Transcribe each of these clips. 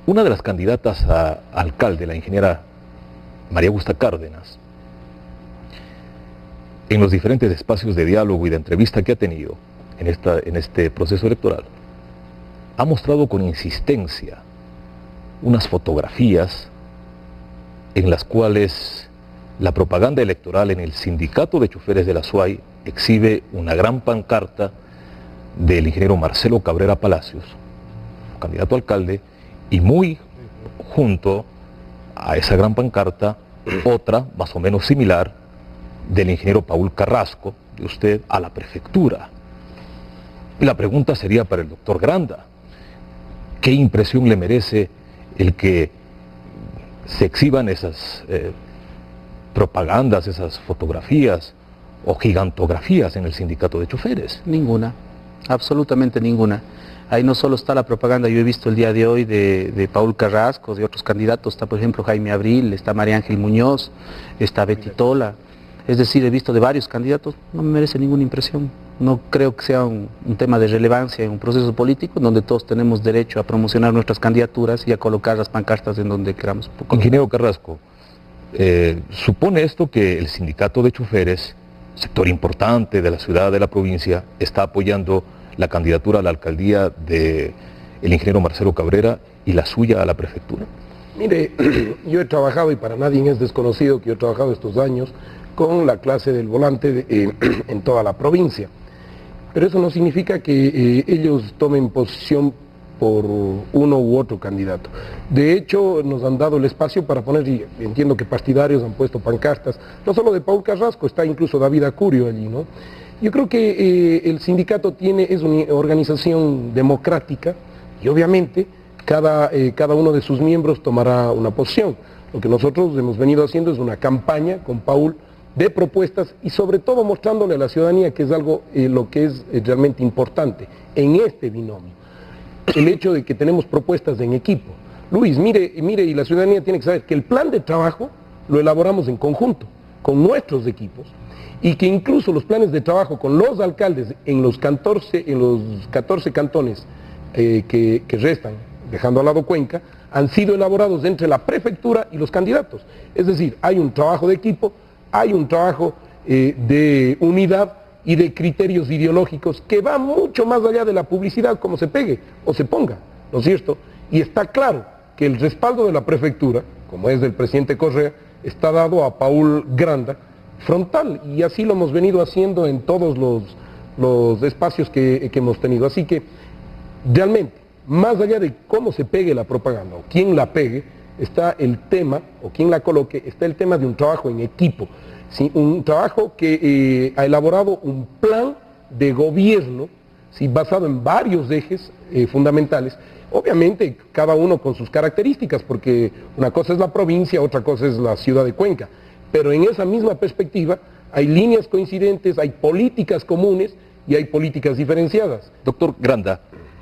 Una de las candidatas a alcalde, la ingeniera María Augusta Cárdenas, en los diferentes espacios de diálogo y de entrevista que ha tenido en este proceso electoral, ha mostrado con insistencia unas fotografías en las cuales la propaganda electoral en el sindicato de choferes de la SUAY exhibe una gran pancarta del ingeniero Marcelo Cabrera Palacios, candidato a alcalde, y muy junto a esa gran pancarta, otra más o menos similar del ingeniero Paul Carrasco, de usted, a la prefectura. Y la pregunta sería para el doctor Granda: ¿qué impresión le merece el que se exhiban esas propagandas, esas fotografías o gigantografías en el sindicato de choferes? Ninguna, absolutamente ninguna. Ahí no solo está la propaganda, yo he visto el día de hoy de Paul Carrasco, de otros candidatos, está por ejemplo Jaime Abril, está María Ángel Muñoz, está Betty Tola, es decir, he visto de varios candidatos, no me merece ninguna impresión. No creo que sea un tema de relevancia en un proceso político donde todos tenemos derecho a promocionar nuestras candidaturas y a colocar las pancartas en donde queramos. Ingeniero Carrasco, ¿supone esto que el sindicato de choferes, sector importante de la ciudad, de la provincia, está apoyando la candidatura a la alcaldía del ingeniero Marcelo Cabrera y la suya a la prefectura? Mire, yo he trabajado, y para nadie es desconocido que yo he trabajado estos años con la clase del volante en toda la provincia. Pero eso no significa que ellos tomen posición por uno u otro candidato. De hecho, nos han dado el espacio para poner, y entiendo que partidarios han puesto pancartas, no solo de Paul Carrasco, está incluso David Acurio allí, ¿no? Yo creo que el sindicato es una organización democrática y obviamente cada uno de sus miembros tomará una posición. Lo que nosotros hemos venido haciendo es una campaña con Paul de propuestas y sobre todo mostrándole a la ciudadanía que es algo lo que es realmente importante en este binomio. El hecho de que tenemos propuestas en equipo. Luis, mire, y la ciudadanía tiene que saber que el plan de trabajo lo elaboramos en conjunto, con nuestros equipos, y que incluso los planes de trabajo con los alcaldes en los 14 cantones que restan, dejando al lado Cuenca, han sido elaborados entre la prefectura y los candidatos. Es decir, hay un trabajo de equipo, hay un trabajo de unidad y de criterios ideológicos que va mucho más allá de la publicidad, como se pegue o se ponga, ¿no es cierto? Y está claro que el respaldo de la prefectura, como es del presidente Correa, está dado a Paul Granda frontal, y así lo hemos venido haciendo en todos los espacios que hemos tenido. Así que, realmente, más allá de cómo se pegue la propaganda o quién la pegue, está el tema, o quién la coloque, está el tema de un trabajo en equipo. ¿Sí? Un trabajo que ha elaborado un plan de gobierno, ¿sí? Basado en varios ejes fundamentales, obviamente cada uno con sus características, porque una cosa es la provincia, otra cosa es la ciudad de Cuenca, pero en esa misma perspectiva hay líneas coincidentes, hay políticas comunes y hay políticas diferenciadas. Doctor Granda,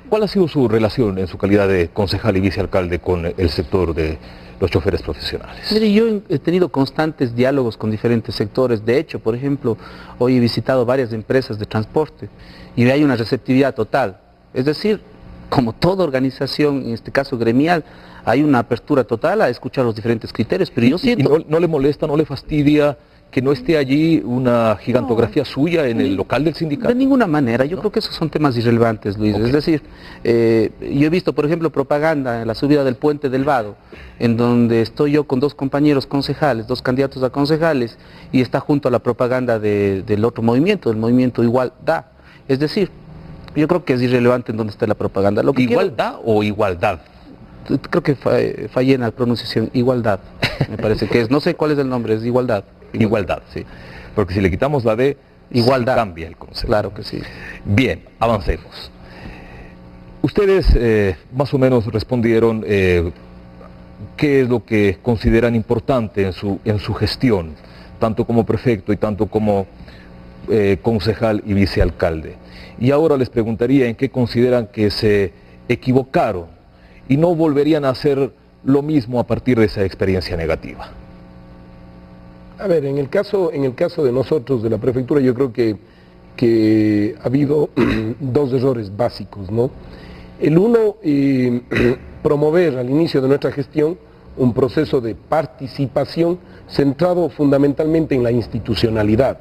¿cuál ha sido su relación en su calidad de concejal y vicealcalde con el sector de los choferes profesionales? Mire, yo he tenido constantes diálogos con diferentes sectores. De hecho, por ejemplo, hoy he visitado varias empresas de transporte y hay una receptividad total. Es decir, como toda organización, en este caso gremial, hay una apertura total a escuchar los diferentes criterios, pero yo siento... ¿Y no le molesta, no le fastidia que no esté allí una gigantografía suya en el local del sindicato? De ninguna manera, yo creo que esos son temas irrelevantes, Luis. Okay. Es decir, yo he visto, por ejemplo, propaganda en la subida del puente del Vado, en donde estoy yo con dos compañeros concejales, dos candidatos a concejales, y está junto a la propaganda del otro movimiento, del movimiento Igualdad. Es decir, yo creo que es irrelevante en dónde está la propaganda. ¿Igualdad o igualdad? Creo que fallé en la pronunciación, igualdad, me parece que es, no sé cuál es el nombre, es igualdad. Igualdad, sí. Porque si le quitamos la D, igualdad, cambia el concepto. Claro que sí. Bien, avancemos. Ustedes más o menos respondieron qué es lo que consideran importante en su gestión, tanto como prefecto y tanto como concejal y vicealcalde. Y ahora les preguntaría en qué consideran que se equivocaron y no volverían a hacer lo mismo a partir de esa experiencia negativa. A ver, en el caso de nosotros, de la prefectura, yo creo que ha habido dos errores básicos, ¿no? El uno, promover al inicio de nuestra gestión un proceso de participación centrado fundamentalmente en la institucionalidad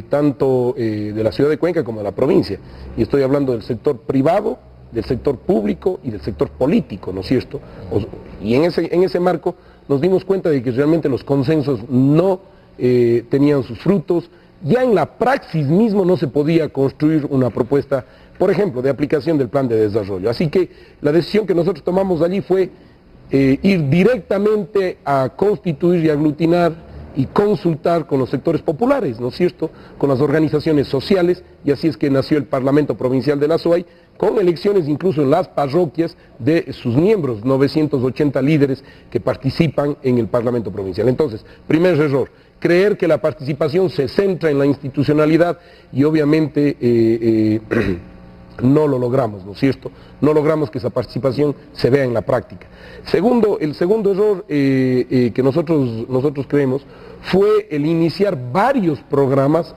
tanto de la ciudad de Cuenca como de la provincia. Y estoy hablando del sector privado, del sector público y del sector político, ¿no es cierto? Y en ese marco nos dimos cuenta de que realmente los consensos no tenían sus frutos. Ya en la praxis mismo no se podía construir una propuesta, por ejemplo, de aplicación del plan de desarrollo. Así que la decisión que nosotros tomamos allí fue ir directamente a constituir y aglutinar y consultar con los sectores populares, ¿no es cierto?, con las organizaciones sociales, y así es que nació el Parlamento Provincial de la SOAY, con elecciones incluso en las parroquias de sus miembros, 980 líderes que participan en el Parlamento Provincial. Entonces, primer error, creer que la participación se centra en la institucionalidad y obviamente no lo logramos, ¿no es cierto? No logramos que esa participación se vea en la práctica. El segundo error que nosotros creemos fue el iniciar varios programas,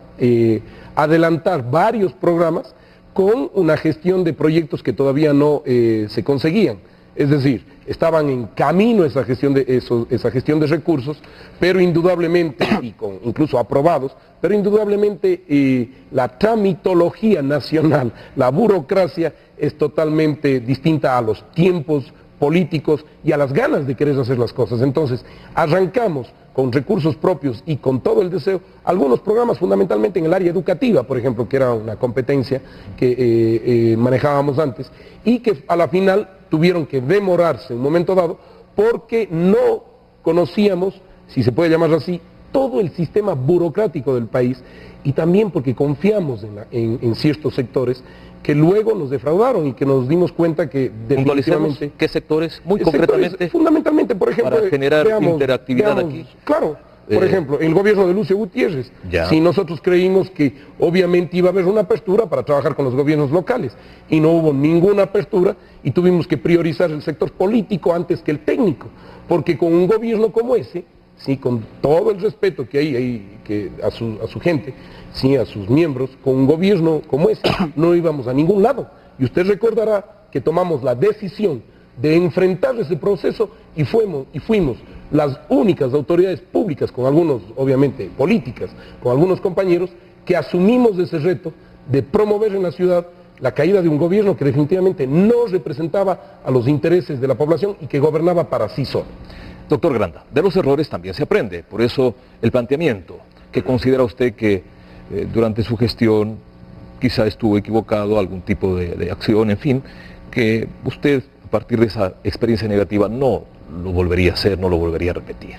adelantar varios programas con una gestión de proyectos que todavía no se conseguían. Es decir, estaban en camino esa gestión de recursos, pero indudablemente, incluso aprobados, pero indudablemente la tramitología nacional, la burocracia es totalmente distinta a los tiempos políticos y a las ganas de querer hacer las cosas. Entonces, arrancamos con recursos propios y con todo el deseo, algunos programas fundamentalmente en el área educativa, por ejemplo, que era una competencia que manejábamos antes, y que a la final tuvieron que demorarse en un momento dado porque no conocíamos, si se puede llamar así, todo el sistema burocrático del país, y también porque confiamos en ciertos sectores que luego nos defraudaron y que nos dimos cuenta que definitivamente... ¿Qué sectores? Muy concretamente. Fundamentalmente, por ejemplo... Para generar interactividad aquí. Claro, por ejemplo, el gobierno de Lucio Gutiérrez. Ya. Si nosotros creímos que obviamente iba a haber una apertura para trabajar con los gobiernos locales, y no hubo ninguna apertura, y tuvimos que priorizar el sector político antes que el técnico, porque con un gobierno como ese, sí, con todo el respeto que hay a su gente, sí, a sus miembros, con un gobierno como ese no íbamos a ningún lado. Y usted recordará que tomamos la decisión de enfrentar ese proceso y fuimos las únicas autoridades públicas, con algunos, obviamente, políticas, con algunos compañeros, que asumimos ese reto de promover en la ciudad la caída de un gobierno que definitivamente no representaba a los intereses de la población y que gobernaba para sí solo. Doctor Granda, de los errores también se aprende, por eso el planteamiento. ¿Qué considera usted que durante su gestión quizá estuvo equivocado, algún tipo de acción, en fin, que usted a partir de esa experiencia negativa no lo volvería a hacer, no lo volvería a repetir?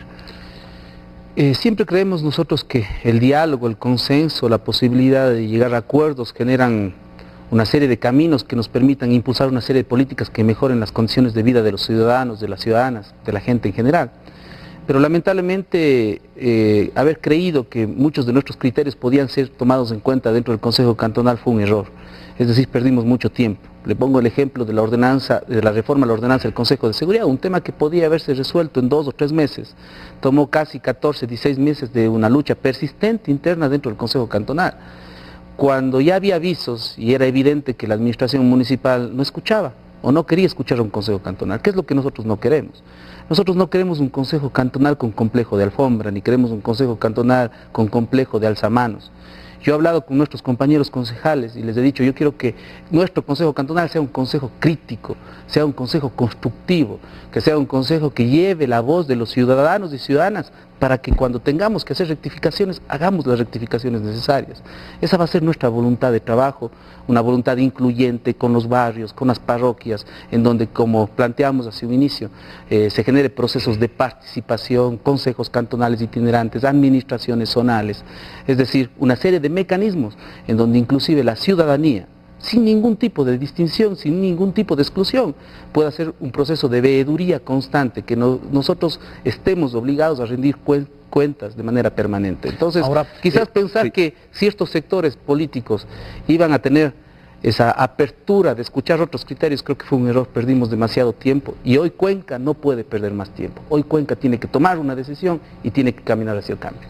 Siempre creemos nosotros que el diálogo, el consenso, la posibilidad de llegar a acuerdos generan una serie de caminos que nos permitan impulsar una serie de políticas que mejoren las condiciones de vida de los ciudadanos, de las ciudadanas, de la gente en general. Pero lamentablemente haber creído que muchos de nuestros criterios podían ser tomados en cuenta dentro del Consejo Cantonal fue un error. Es decir, perdimos mucho tiempo. Le pongo el ejemplo de la reforma a la ordenanza del Consejo de Seguridad, un tema que podía haberse resuelto en 2 o 3 meses. Tomó casi 14, 16 meses de una lucha persistente interna dentro del Consejo Cantonal. Cuando ya había avisos y era evidente que la administración municipal no escuchaba o no quería escuchar a un consejo cantonal, ¿qué es lo que nosotros no queremos? Nosotros no queremos un consejo cantonal con complejo de alfombra, ni queremos un consejo cantonal con complejo de alzamanos. Yo he hablado con nuestros compañeros concejales y les he dicho, yo quiero que nuestro consejo cantonal sea un consejo crítico, sea un consejo constructivo, que sea un consejo que lleve la voz de los ciudadanos y ciudadanas para que cuando tengamos que hacer rectificaciones, hagamos las rectificaciones necesarias. Esa va a ser nuestra voluntad de trabajo, una voluntad incluyente con los barrios, con las parroquias, en donde, como planteamos hacia un inicio, se genere procesos de participación, consejos cantonales itinerantes, administraciones zonales, es decir, una serie de mecanismos en donde inclusive la ciudadanía, sin ningún tipo de distinción, sin ningún tipo de exclusión, pueda hacer un proceso de veeduría constante, que nosotros estemos obligados a rendir cuentas de manera permanente. Entonces, ahora, quizás pensar que ciertos sectores políticos iban a tener esa apertura de escuchar otros criterios, creo que fue un error, perdimos demasiado tiempo, y hoy Cuenca no puede perder más tiempo. Hoy Cuenca tiene que tomar una decisión y tiene que caminar hacia el cambio.